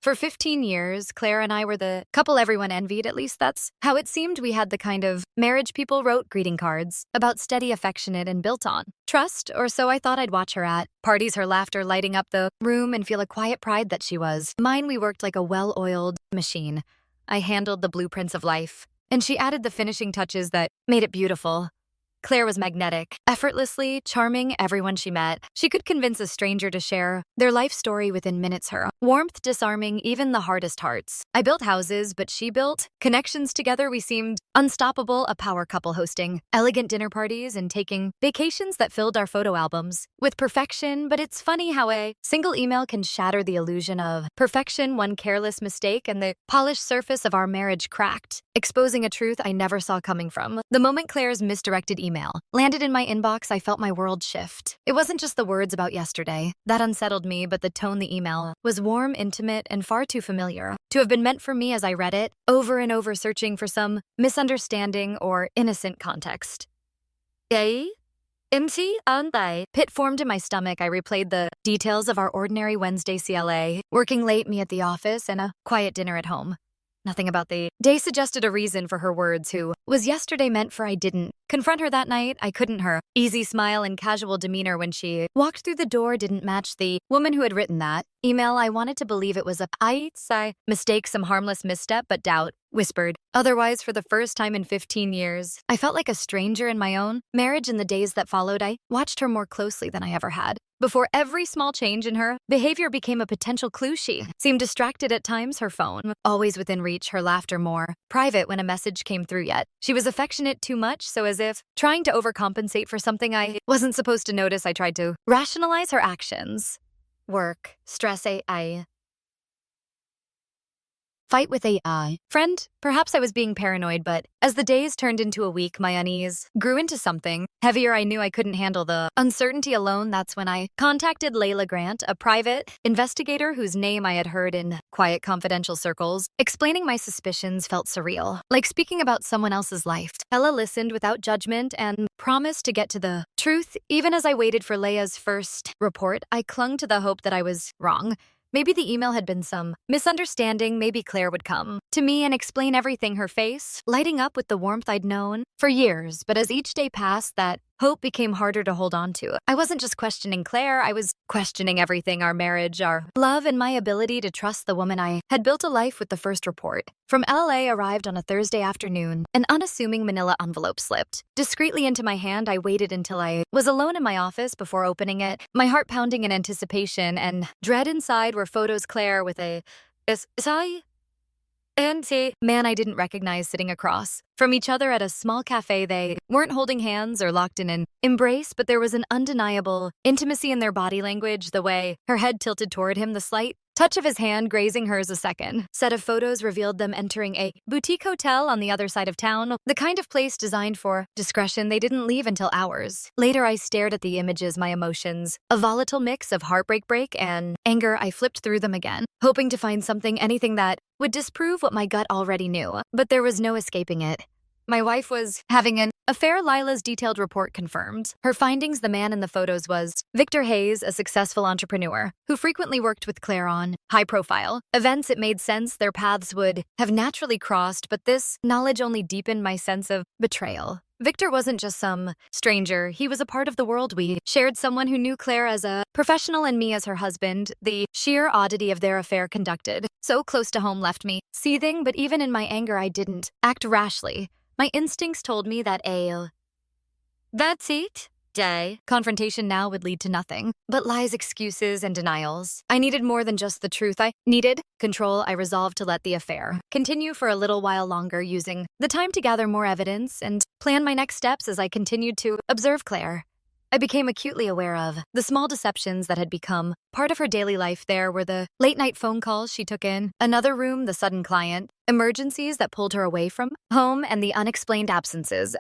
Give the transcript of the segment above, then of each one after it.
For 15 years, Claire and I were the couple everyone envied, at least that's how it seemed. We had the kind of marriage people wrote greeting cards about, steady, affectionate, and built on trust, or so I thought. I'd watch her at parties, her laughter lighting up the room, and feel a quiet pride that she was mine. We worked like a well-oiled machine. I handled the blueprints of life, and she added the finishing touches that made it beautiful. Claire was magnetic, effortlessly charming everyone she met. She could convince a stranger to share their life story within minutes. Her warmth disarming even the hardest hearts. I built houses, but she built connections. Together we seemed unstoppable, a power couple hosting elegant dinner parties and taking vacations that filled our photo albums with perfection. But it's funny how a single email can shatter the illusion of perfection. One careless mistake and the polished surface of our marriage cracked, exposing a truth I never saw coming. From the moment Claire's misdirected email landed in my inbox, I felt my world shift. It wasn't just the words about yesterday that unsettled me, but the tone. The email was warm, intimate, and far too familiar to have been meant for me. As I read it over and over, searching for some misunderstanding or innocent context, pit formed in my stomach. I replayed the details of our ordinary Wednesday CLA, working late, me at the office, and a quiet dinner at home. Nothing about the day suggested a reason for her words. Who was yesterday meant for? I didn't confront her that night. I couldn't. Her easy smile and casual demeanor when she walked through the door didn't match the woman who had written that email. I wanted to believe it was a mistake, some harmless misstep, but doubt whispered otherwise. For the first time in 15 years, I felt like a stranger in my own marriage. In the days that followed, I watched her more closely than I ever had before. Every small change in her behavior became a potential clue. She seemed distracted at times, her phone always within reach, her laughter more private when a message came through. Yet she was affectionate too much, so as if trying to overcompensate for something I wasn't supposed to notice. I tried to rationalize her actions. Work, stress, AI, fight with AI. Friend, perhaps I was being paranoid, but as the days turned into a week, my unease grew into something heavier. I knew I couldn't handle the uncertainty alone. That's when I contacted Layla Grant, a private investigator whose name I had heard in quiet, confidential circles. Explaining my suspicions felt surreal, like speaking about someone else's life. Ella listened without judgment and promised to get to the truth. Even as I waited for Leia's first report, I clung to the hope that I was wrong. Maybe the email had been some misunderstanding. Maybe Claire would come to me and explain everything, her face lighting up with the warmth I'd known for years. But as each day passed, that hope became harder to hold on to. I wasn't just questioning Claire, I was questioning everything: our marriage, our love, and my ability to trust the woman I had built a life with. The first report from LA arrived on a Thursday afternoon. An unassuming manila envelope slipped discreetly into my hand. I waited until I was alone in my office before opening it, my heart pounding in anticipation and dread. Inside were photos: Claire with a man I didn't recognize sitting across from each other at a small cafe. They weren't holding hands or locked in an embrace, but there was an undeniable intimacy in their body language, the way her head tilted toward him, the slight touch of his hand grazing hers. A second set of photos revealed them entering a boutique hotel on the other side of town, the kind of place designed for discretion. They didn't leave until hours later. I stared at the images, my emotions a volatile mix of heartbreak, and anger. I flipped through them again, hoping to find something, anything that would disprove what my gut already knew. But there was no escaping it. My wife was having an affair. Lila's detailed report confirmed her findings. The man in the photos was Victor Hayes, a successful entrepreneur who frequently worked with Claire on high-profile events. It made sense their paths would have naturally crossed, but this knowledge only deepened my sense of betrayal. Victor wasn't just some stranger. He was a part of the world we shared, someone who knew Claire as a professional and me as her husband. The sheer oddity of their affair, conducted so close to home, left me seething. But even in my anger, I didn't act rashly. My instincts told me that that's it. Confrontation now would lead to nothing but lies, excuses, and denials. I needed more than just the truth. I needed control. I resolved to let the affair continue for a little while longer, using the time to gather more evidence and plan my next steps. As I continued to observe Claire, I became acutely aware of the small deceptions that had become part of her daily life. There were the late-night phone calls she took in another room, the sudden client emergencies that pulled her away from home, and the unexplained absences.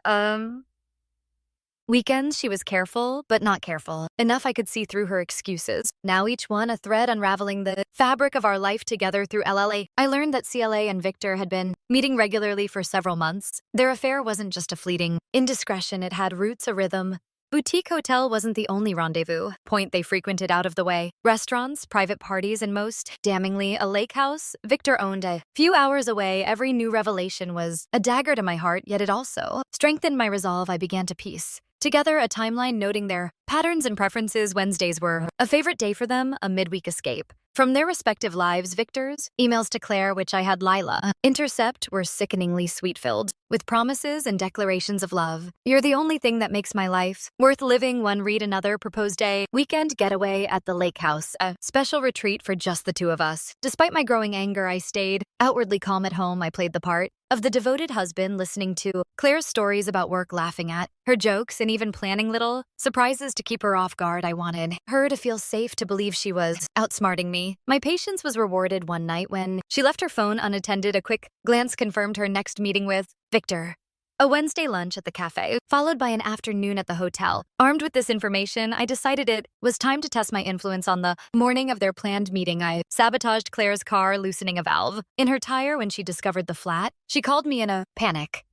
Weekends, she was careful, but not careful enough. I could see through her excuses, now each one a thread unraveling the fabric of our life together. Through LLA, I learned that CLA and Victor had been meeting regularly for several months. Their affair wasn't just a fleeting indiscretion. It had roots, a rhythm boutique hotel wasn't the only rendezvous point they frequented out of the way. Restaurants, private parties, and most damningly, a lake house Victor owned a few hours away. Every new revelation was a dagger to my heart, yet it also strengthened my resolve. I began to piece together a timeline noting their patterns and preferences. Wednesdays were a favorite day for them, a midweek escape from their respective lives. Victor's emails to Claire, which I had Lila intercept, were sickeningly sweet-filled with promises and declarations of love. "You're the only thing that makes my life worth living." One read another proposed a weekend getaway at the lake house, a special retreat for just the two of us. Despite my growing anger, I stayed outwardly calm at home. I played the part of the devoted husband, listening to Claire's stories about work, laughing at her jokes, and even planning little surprises to keep her off guard. I wanted her to feel safe, to believe she was outsmarting me. My patience was rewarded one night when she left her phone unattended. A quick glance confirmed her next meeting with Victor. A Wednesday lunch at the cafe, followed by an afternoon at the hotel. Armed with this information, I decided it was time to test my influence. On the morning of their planned meeting, I sabotaged Claire's car, loosening a valve in her tire when she discovered the flat. She called me in a panic.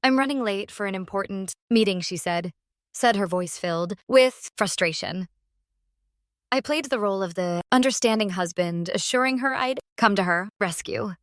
"I'm running late for an important meeting," she said, her voice filled with frustration. I played the role of the understanding husband, assuring her I'd come to her rescue.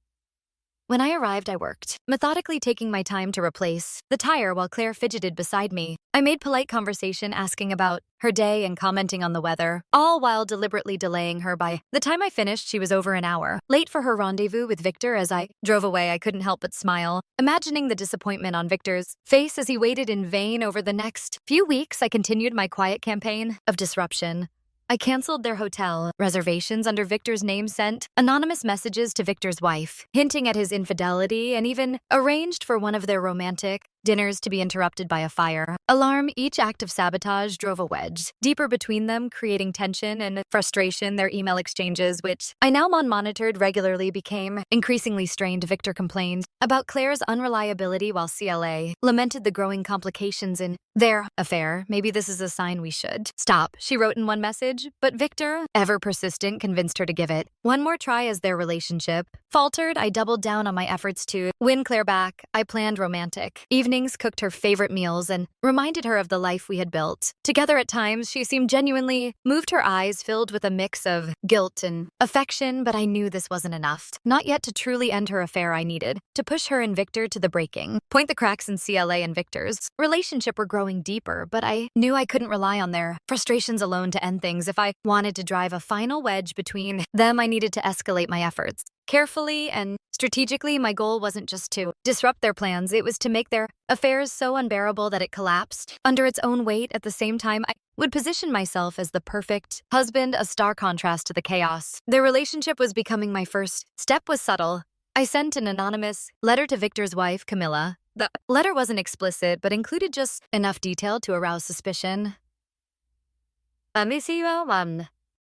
When I arrived, I worked, methodically taking my time to replace the tire while Claire fidgeted beside me. I made polite conversation, asking about her day and commenting on the weather, all while deliberately delaying her. By the time I finished, she was over an hour late for her rendezvous with Victor. As I drove away, I couldn't help but smile, imagining the disappointment on Victor's face as he waited in vain. Over the next few weeks, I continued my quiet campaign of disruption. I canceled their hotel reservations under Victor's name, sent anonymous messages to Victor's wife, hinting at his infidelity, and even arranged for one of their romantic dinners to be interrupted by a fire alarm. Each act of sabotage drove a wedge deeper between them, creating tension and frustration. Their email exchanges, which I now monitored regularly, became increasingly strained. Victor complained about Claire's unreliability, while CLA lamented the growing complications in their affair. "Maybe this is a sign we should stop," she wrote in one message, but Victor, ever persistent, convinced her to give it one more try. As their relationship faltered, I doubled down on my efforts to win Claire back. I planned romantic evenings, cooked her favorite meals, and reminded her of the life we had built together. At times, she seemed genuinely moved, her eyes filled with a mix of guilt and affection, but I knew this wasn't enough. Not yet to truly end her affair, I needed to push her and Victor to the breaking point. The cracks in CLA and Victor's relationship were growing deeper, but I knew I couldn't rely on their frustrations alone to end things. If I wanted to drive a final wedge between them, I needed to escalate my efforts carefully and strategically. My goal wasn't just to disrupt their plans, it was to make their affairs so unbearable that it collapsed under its own weight. At the same time, I would position myself as the perfect husband, a stark contrast to the chaos. Their relationship was becoming. My first step was subtle. I sent an anonymous letter to Victor's wife, Camilla. The letter wasn't explicit, but included just enough detail to arouse suspicion.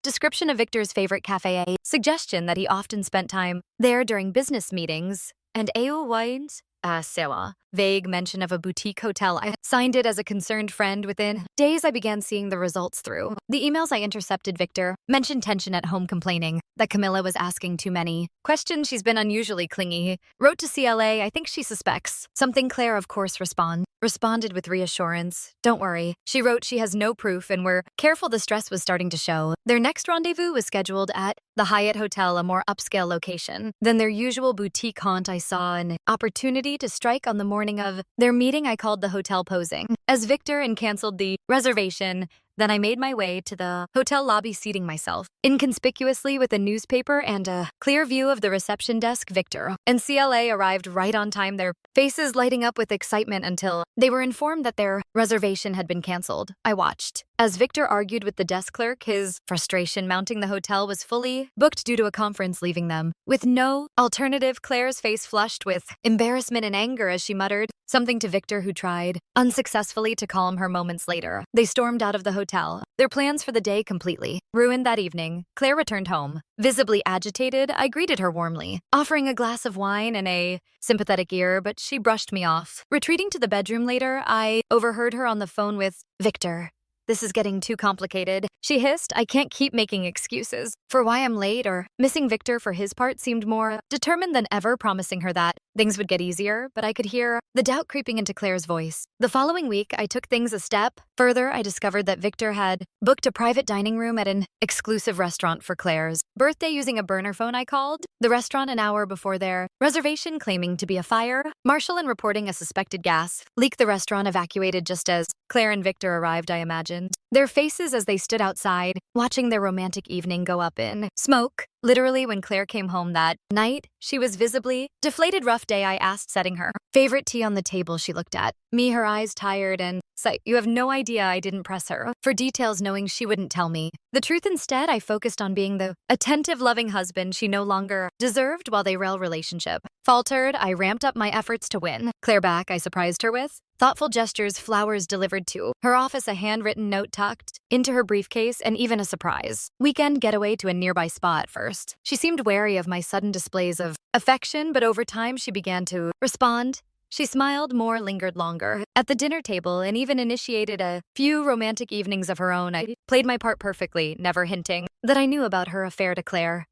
Description of Victor's favorite cafe, a suggestion that he often spent time there during business meetings, and wines. Sewa. Vague mention of a boutique hotel. I signed it as a concerned friend. Within days, I began seeing the results through the emails I intercepted. Victor mentioned tension at home, complaining that Camilla was asking too many questions. "She's been unusually clingy." Wrote to CLA, "I think she suspects something." Claire, of course, responded with reassurance. "Don't worry." She wrote, "She has no proof, and we're careful." The stress was starting to show. Their next rendezvous was scheduled at the Hyatt Hotel, a more upscale location than their usual boutique haunt. I saw an opportunity to strike. On the morning of their meeting, I called the hotel posing as Victor and canceled the reservation. Then I made my way to the hotel lobby, seating myself inconspicuously with a newspaper and a clear view of the reception desk. Victor and CLA arrived right on time, their faces lighting up with excitement until they were informed that their reservation had been canceled. I watched as Victor argued with the desk clerk, his frustration mounting. The hotel was fully booked due to a conference, leaving them with no alternative. Claire's face flushed with embarrassment and anger as she muttered something to Victor, who tried unsuccessfully to calm her. Moments later, they stormed out of the hotel, their plans for the day completely ruined. That evening, Claire returned home, visibly agitated. I greeted her warmly, offering a glass of wine and a sympathetic ear, but she brushed me off. Retreating to the bedroom later, I overheard her on the phone with Victor. this is getting too complicated. She hissed, I can't keep making excuses for why I'm late or missing. Victor, for his part, seemed more determined than ever, promising her that things would get easier, but I could hear the doubt creeping into Claire's voice. The following week, I took things a step further. I discovered that Victor had booked a private dining room at an exclusive restaurant for Claire's birthday using a burner phone. I called the restaurant an hour before their reservation, claiming to be a fire marshal and reporting a suspected gas leak. The restaurant evacuated just as Claire and Victor arrived, I imagined their faces as they stood outside, watching their romantic evening go up in smoke. Literally, when Claire came home that night, she was visibly deflated. Rough day, I asked, setting her favorite tea on the table. She looked at me, her eyes tired and sight. You have no idea. I didn't press her for details, knowing she wouldn't tell me the truth. Instead, I focused on being the attentive, loving husband she no longer deserved. While their relationship faltered, I ramped up my efforts to win Claire back. I surprised her with thoughtful gestures, flowers delivered to her office, a handwritten note tucked into her briefcase, and even a surprise weekend getaway to a nearby spa. At first, she seemed wary of my sudden displays of affection, but over time she began to respond. She smiled more, lingered longer at the dinner table, and even initiated a few romantic evenings of her own. I played my part perfectly, never hinting that I knew about her affair to Claire.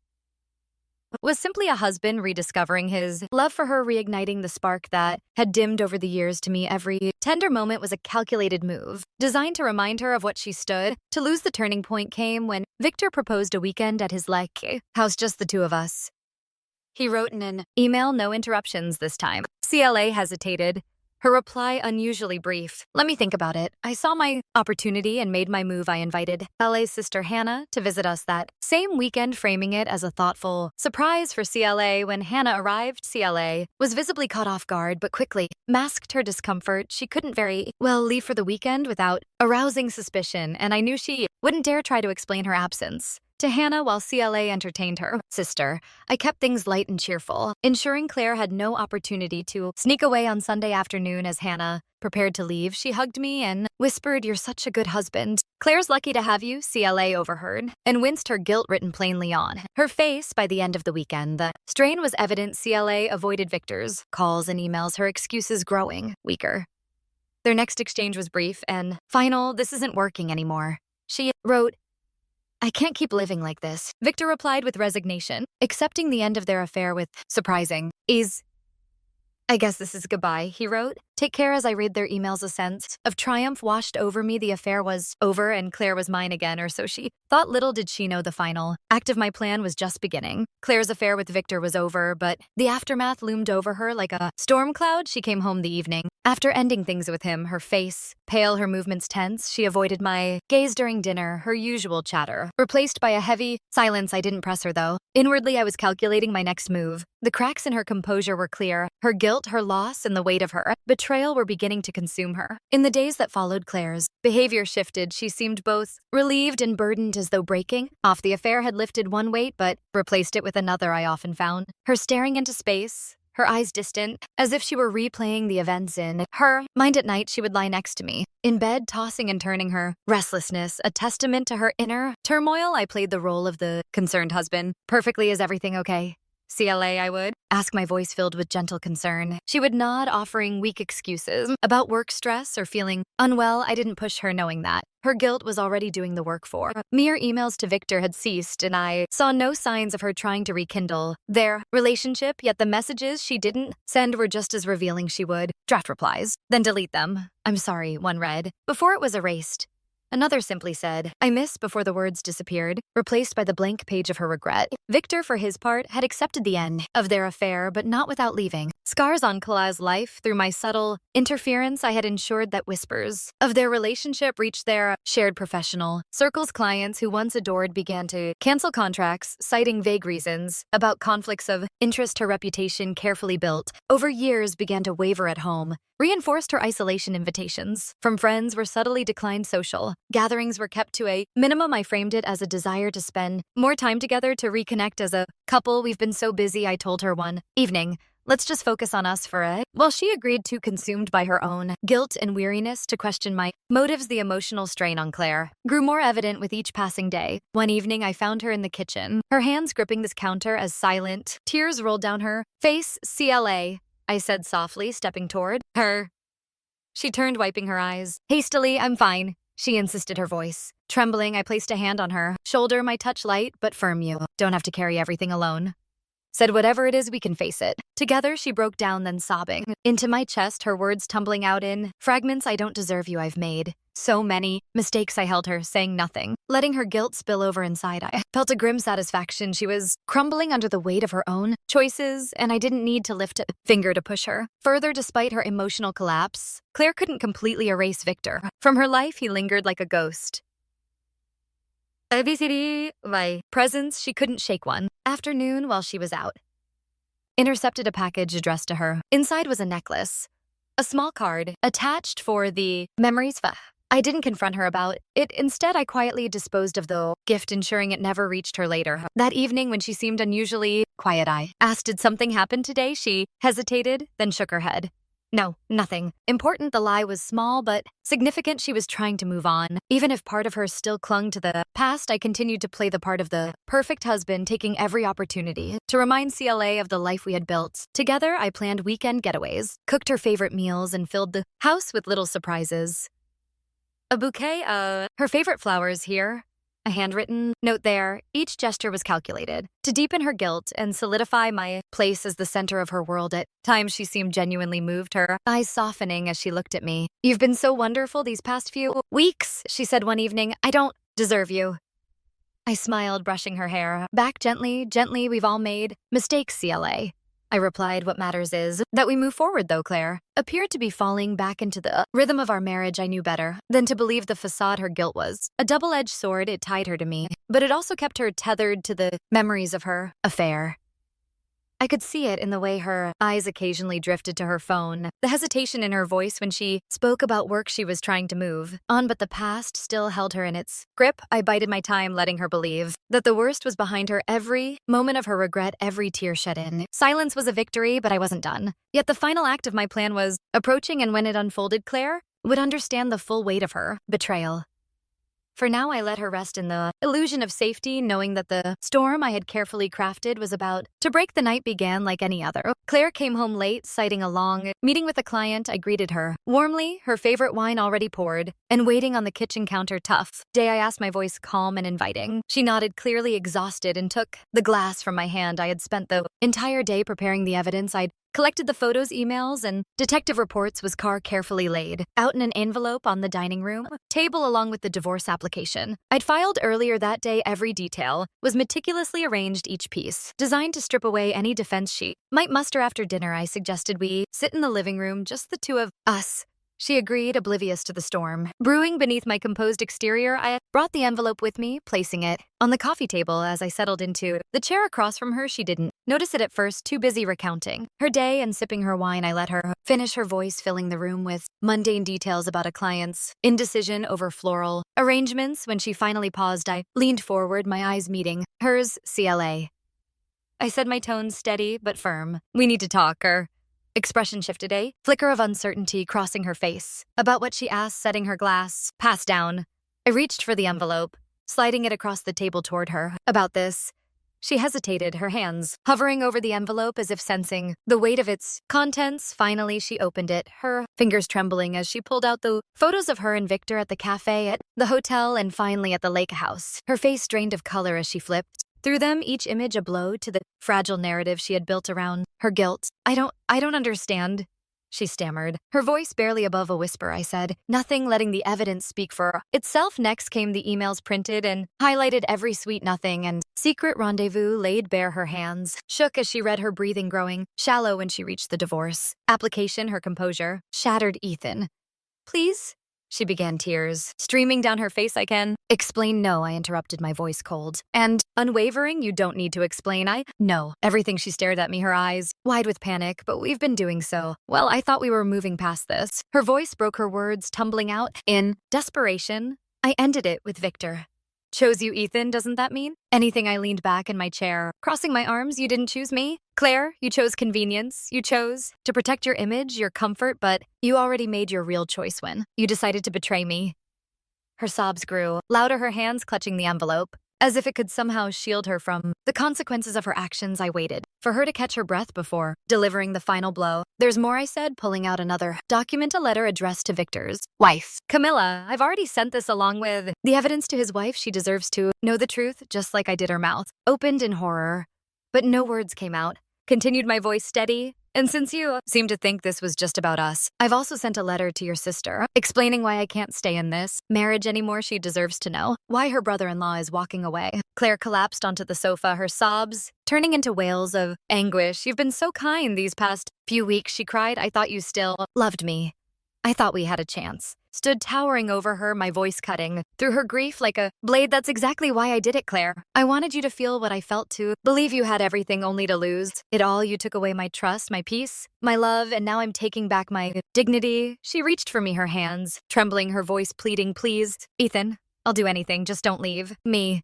Was simply a husband rediscovering his love for her, reigniting the spark that had dimmed over the years. To me, every tender moment was a calculated move, designed to remind her of what she stood to lose. The turning point came when Victor proposed a weekend at his lake house, just the two of us. He wrote in an email, no interruptions this time. CLA hesitated, her reply unusually brief. Let me think about it. I saw my opportunity and made my move. I invited LA's sister Hannah to visit us that same weekend, framing it as a thoughtful surprise for CLA. When Hannah arrived, CLA was visibly caught off guard, but quickly masked her discomfort. She couldn't very well leave for the weekend without arousing suspicion, and I knew she wouldn't dare try to explain her absence to Hannah. While CLA entertained her sister, I kept things light and cheerful, ensuring Claire had no opportunity to sneak away. On Sunday afternoon, as Hannah prepared to leave, she hugged me and whispered, "You're such a good husband. Claire's lucky to have you." CLA overheard and winced, her guilt written plainly on her face. By the end of the weekend, the strain was evident. CLA avoided Victor's calls and emails, her excuses growing weaker. Their next exchange was brief and final. "This isn't working anymore," she wrote. "I can't keep living like this," Victor replied with resignation, accepting the end of their affair with surprising ease. "I guess this is goodbye," he wrote. "Take care." As I read their emails, a sense of triumph washed over me. The affair was over and Claire was mine again, or so she thought. Little did she know the final act of my plan was just beginning. Claire's affair with Victor was over, but the aftermath loomed over her like a storm cloud. She came home the evening after ending things with him, her face pale, her movements tense. She avoided my gaze during dinner, her usual chatter replaced by a heavy silence. I didn't press her, though. Inwardly, I was calculating my next move. The cracks in her composure were clear. Her guilt, her loss, and the weight of her betrayal were beginning to consume her. In the days that followed, Claire's behavior shifted. She seemed both relieved and burdened, as though breaking off. The affair had lifted one weight, but replaced it with another. I often found her staring into space, her eyes distant, as if she were replaying the events in her mind. At night, she would lie next to me, in bed, tossing and turning, her restlessness a testament to her inner turmoil. I played the role of the concerned husband perfectly. "Is everything okay, CLA?" I would ask, my voice filled with gentle concern. She would nod, offering weak excuses about work stress or feeling unwell. I didn't push her, knowing that her guilt was already doing the work for me. Her emails to Victor had ceased, and I saw no signs of her trying to rekindle their relationship, yet the messages she didn't send were just as revealing. She would draft replies, then delete them. "I'm sorry," one read, before it was erased. Another simply said, "I miss," before the words disappeared, replaced by the blank page of her regret. Victor, for his part, had accepted the end of their affair, but not without leaving scars on Claire's life. Through my subtle interference, I had ensured that whispers of their relationship reached their shared professional circles. Clients who once adored began to cancel contracts, citing vague reasons about conflicts of interest. Her reputation, carefully built over years, began to waver at home, reinforced her isolation. Invitations from friends were subtly declined. Social gatherings were kept to a minimum. I framed it as a desire to spend more time together, to reconnect as a couple. "We've been so busy," I told her one evening. "Let's just focus on us for a." While she agreed, too consumed by her own guilt and weariness to question my motives. The emotional strain on Claire grew more evident with each passing day. One evening, I found her in the kitchen, her hands gripping this counter as silent tears rolled down her face. "CLA," I said softly, stepping toward her. She turned, wiping her eyes hastily. "I'm fine," she insisted, her voice. Trembling, I placed a hand on her shoulder, my touch light but firm. You don't have to carry everything alone. Said whatever it is, we can face it. Together, she broke down, then sobbing into my chest, her words tumbling out in fragments. I don't deserve you, I've made so many mistakes. I held her, saying nothing, letting her guilt spill over inside. I felt a grim satisfaction. She was crumbling under the weight of her own choices, and I didn't need to lift a finger to push her further. Despite her emotional collapse, Claire couldn't completely erase Victor. From her life, he lingered like a ghost. ABCD, my presence, she couldn't shake one. Afternoon, while she was out, intercepted a package addressed to her. Inside was a necklace, a small card attached for the memories. I didn't confront her about it. Instead, I quietly disposed of the gift, ensuring it never reached her later. That evening, when she seemed unusually quiet, I asked, did something happen today? She hesitated, then shook her head. No, nothing important. The lie was small but significant. She was trying to move on. Even if part of her still clung to the past, I continued to play the part of the perfect husband, taking every opportunity to remind CLA of the life we had built. Together, I planned weekend getaways, cooked her favorite meals, and filled the house with little surprises. A bouquet of her favorite flowers here, a handwritten note there. Each gesture was calculated to deepen her guilt and solidify my place as the center of her world. At times, she seemed genuinely moved, her eyes softening as she looked at me. You've been so wonderful these past few weeks, she said one evening. I don't deserve you. I smiled, brushing her hair back gently. We've all made mistakes, CLA. I replied, what matters is that we move forward, though. Claire appeared to be falling back into the rhythm of our marriage. I knew better than to believe the facade her guilt was a double-edged sword. It tied her to me, but it also kept her tethered to the memories of her affair. I could see it in the way her eyes occasionally drifted to her phone, the hesitation in her voice when she spoke about work she was trying to move on, but the past still held her in its grip. I bided my time, letting her believe that the worst was behind her. Every moment of her regret, every tear shed in silence was a victory, but I wasn't done. Yet the final act of my plan was approaching, and when it unfolded, Claire would understand the full weight of her betrayal. For now, I let her rest in the illusion of safety, knowing that the storm I had carefully crafted was about to break. The night began like any other. Claire came home late, citing a long meeting with a client. I greeted her warmly, her favorite wine already poured and waiting on the kitchen counter. Tough day, I asked, my voice calm and inviting. She nodded, clearly exhausted, and took the glass from my hand. I had spent the entire day preparing the evidence. I'd collected the photos, emails, and detective reports. Was car carefully laid out in an envelope on the dining room table along with the divorce application I'd filed earlier that day. Every detail was meticulously arranged, each piece designed to strip away any defense she might muster. After dinner, I suggested we sit in the living room, just the two of us. She agreed, oblivious to the storm brewing beneath my composed exterior. I brought the envelope with me, placing it on the coffee table. As I settled into the chair across from her, she didn't notice it at first, too busy recounting her day and sipping her wine. I let her finish, her voice filling the room with mundane details about a client's indecision over floral arrangements. When she finally paused, I leaned forward, my eyes meeting hers. CLA. I said, my tone steady but firm. We need to talk. Her expression shifted, a flicker of uncertainty crossing her face about what she asked, setting her glass passed down. I reached for the envelope, sliding it across the table toward her. About this. She hesitated, her hands hovering over the envelope as if sensing the weight of its contents. Finally, she opened it, her fingers trembling as she pulled out the photos of her and Victor at the cafe, at the hotel, and finally at the lake house. Her face drained of color as she flipped through them, each image a blow to the fragile narrative she had built around her guilt. I don't understand, she stammered, her voice barely above a whisper. I said nothing, letting the evidence speak for itself. Next came the emails, printed and highlighted, every sweet nothing and secret rendezvous laid bare. Her hands shook as she read, her breathing growing shallow when she reached the divorce application. Her composure shattered. Ethan, please. She began, tears streaming down her face. I can explain. No, I interrupted, my voice cold and unwavering. You don't need to explain. I know everything. She stared at me, her eyes wide with panic. But we've been doing so well. I thought we were moving past this. Her voice broke, her words tumbling out in desperation. I ended it with Victor chose you, Ethan. Doesn't that mean anything? I leaned back in my chair, crossing my arms. You didn't choose me, Claire. You chose convenience. You chose to protect your image, your comfort, but you already made your real choice when you decided to betray me. Her sobs grew louder, her hands clutching the envelope. As if it could somehow shield her from the consequences of her actions. I waited for her to catch her breath before delivering the final blow. There's more, I said, pulling out another document, a letter addressed to Victor's wife, Camilla. I've already sent this along with the evidence to his wife. She deserves to know the truth, just like I did. Her mouth opened in horror, but no words came out. Continued, my voice steady. And since you seem to think this was just about us, I've also sent a letter to your sister explaining why I can't stay in this marriage anymore. She deserves to know why her brother-in-law is walking away. Claire collapsed onto the sofa, her sobs turning into wails of anguish. You've been so kind these past few weeks, she cried. I thought you still loved me. I thought we had a chance. Stood towering over her, my voice cutting through her grief like a blade. That's exactly why I did it, Claire. I wanted you to feel what I felt, to believe you had everything only to lose it all. You took away my trust, my peace, my love, and now I'm taking back my dignity. She reached for me, her hands trembling, her voice pleading, please, Ethan, I'll do anything, just don't leave me.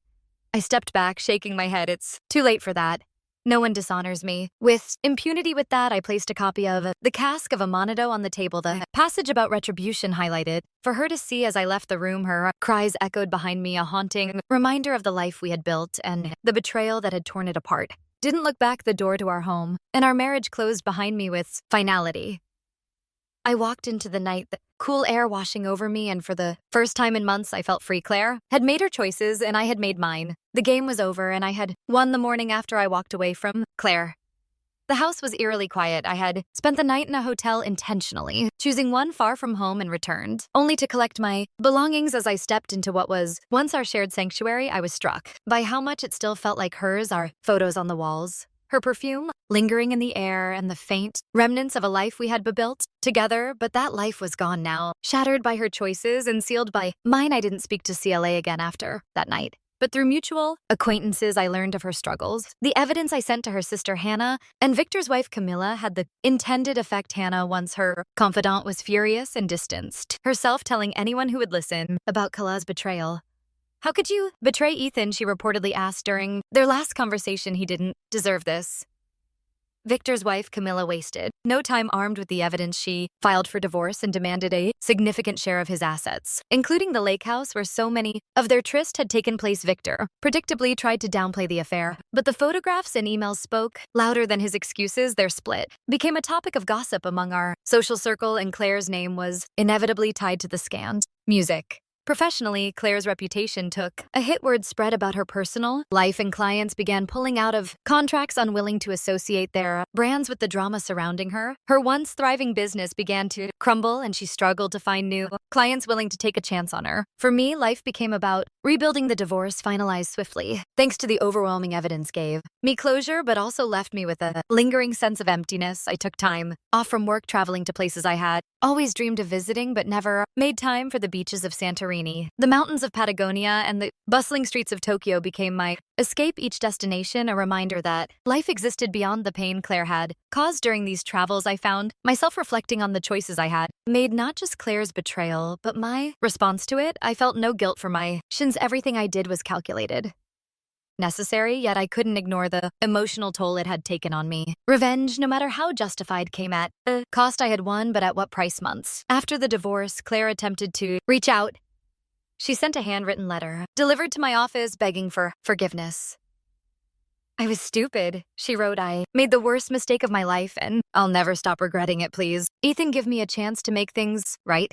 I stepped back, shaking my head. It's too late for that. No one dishonors me with impunity. With that, I placed a copy of The Cask of Amonato on the table, the passage about retribution highlighted for her to see. As I left the room, her cries echoed behind me, a haunting reminder of the life we had built and the betrayal that had torn it apart. Didn't look back. The door to our home and our marriage closed behind me with finality. I walked into the night, the cool air washing over me, and for the first time in months, I felt free. Claire had made her choices, and I had made mine. The game was over, and I had won the morning after I walked away from Claire. The house was eerily quiet. I had spent the night in a hotel intentionally, choosing one far from home, and returned, only to collect my belongings. As I stepped into what was once our shared sanctuary, I was struck by how much it still felt like hers, our photos on the walls, her perfume lingering in the air, and the faint remnants of a life we had built together. But that life was gone now, shattered by her choices and sealed by mine. I didn't speak to CLA again after that night, but through mutual acquaintances, I learned of her struggles. The evidence I sent to her sister Hannah and Victor's wife Camilla had the intended effect. Hannah, once her confidant, was furious and distanced herself, telling anyone who would listen about Kala's betrayal. How could you betray Ethan? She reportedly asked during their last conversation. He didn't deserve this. Victor's wife, Camilla, wasted no time. Armed with the evidence, she filed for divorce and demanded a significant share of his assets, including the lake house where so many of their tryst had taken place. Victor predictably tried to downplay the affair, but the photographs and emails spoke louder than his excuses. Their split became a topic of gossip among our social circle, and Claire's name was inevitably tied to the scandal. Music. Professionally, Claire's reputation took a hit. Word spread about her personal life, and clients began pulling out of contracts, unwilling to associate their brands with the drama surrounding her. Her once thriving business began to crumble, and she struggled to find new clients willing to take a chance on her. For me, life became about rebuilding. The divorce finalized swiftly, thanks to the overwhelming evidence, gave me closure, but also left me with a lingering sense of emptiness. I took time off from work, traveling to places I had always dreamed of visiting, but never made time for. The beaches of Santorini, the mountains of Patagonia, and the bustling streets of Tokyo became my escape. Each destination a reminder that life existed beyond the pain Claire had caused. During these travels, I found myself reflecting on the choices I had made, not just Claire's betrayal, but my response to it. I felt no guilt for my actions. Everything I did was calculated, necessary, yet I couldn't ignore the emotional toll it had taken on me. Revenge, no matter how justified, came at the cost. I had won, but at what price? Months after the divorce, Claire attempted to reach out. She sent a handwritten letter, delivered to my office, begging for forgiveness. I was stupid, she wrote. I made the worst mistake of my life, and I'll never stop regretting it. Please, Ethan, give me a chance to make things right.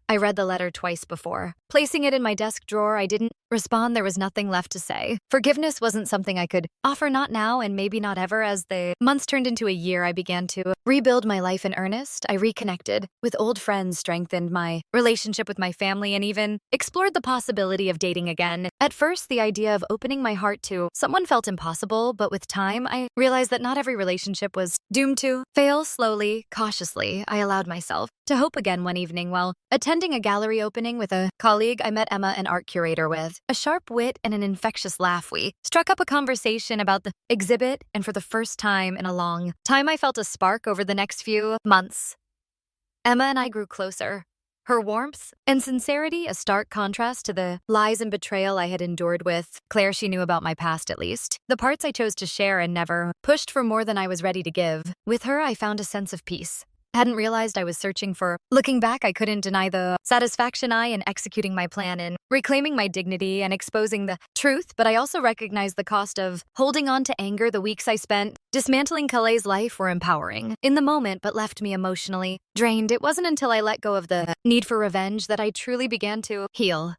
I read the letter twice before placing it in my desk drawer. I didn't respond. There was nothing left to say. Forgiveness wasn't something I could offer, not now, and maybe not ever. As the months turned into a year, I began to rebuild my life in earnest. I reconnected with old friends, strengthened my relationship with my family, and even explored the possibility of dating again. At first, the idea of opening my heart to someone felt impossible, but with time, I realized that not every relationship was doomed to fail. Slowly, cautiously, I allowed myself to hope again. One evening, while attending a gallery opening with a colleague, I met Emma, an art curator with a sharp wit and an infectious laugh. We struck up a conversation about the exhibit, and for the first time in a long time, I felt a spark. Over the next few months, Emma and I grew closer. Her warmth and sincerity, a stark contrast to the lies and betrayal I had endured with Claire. She knew about my past, at least the parts I chose to share, and never pushed for more than I was ready to give. With her, I found a sense of peace, Hadn't realized I was searching for. Looking back, I couldn't deny the satisfaction in executing my plan and reclaiming my dignity and exposing the truth, but I also recognized the cost of holding on to anger. The weeks I spent dismantling Kale's life were empowering in the moment, but left me emotionally drained. It wasn't until I let go of the need for revenge that I truly began to heal.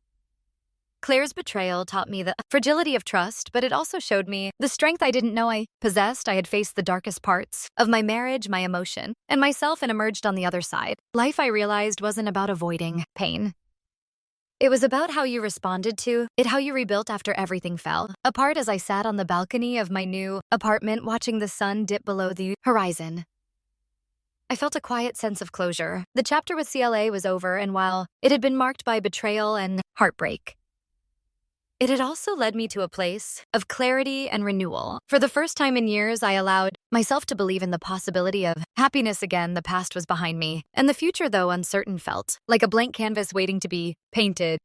Claire's betrayal taught me the fragility of trust, but it also showed me the strength I didn't know I possessed. I had faced the darkest parts of my marriage, my emotion, and myself, and emerged on the other side. Life, I realized, wasn't about avoiding pain. It was about how you responded to it, how you rebuilt after everything fell apart. As I sat on the balcony of my new apartment, watching the sun dip below the horizon, I felt a quiet sense of closure. The chapter with CLA was over, and while it had been marked by betrayal and heartbreak, it had also led me to a place of clarity and renewal. For the first time in years, I allowed myself to believe in the possibility of happiness again. The past was behind me, and the future, though uncertain, felt like a blank canvas waiting to be painted.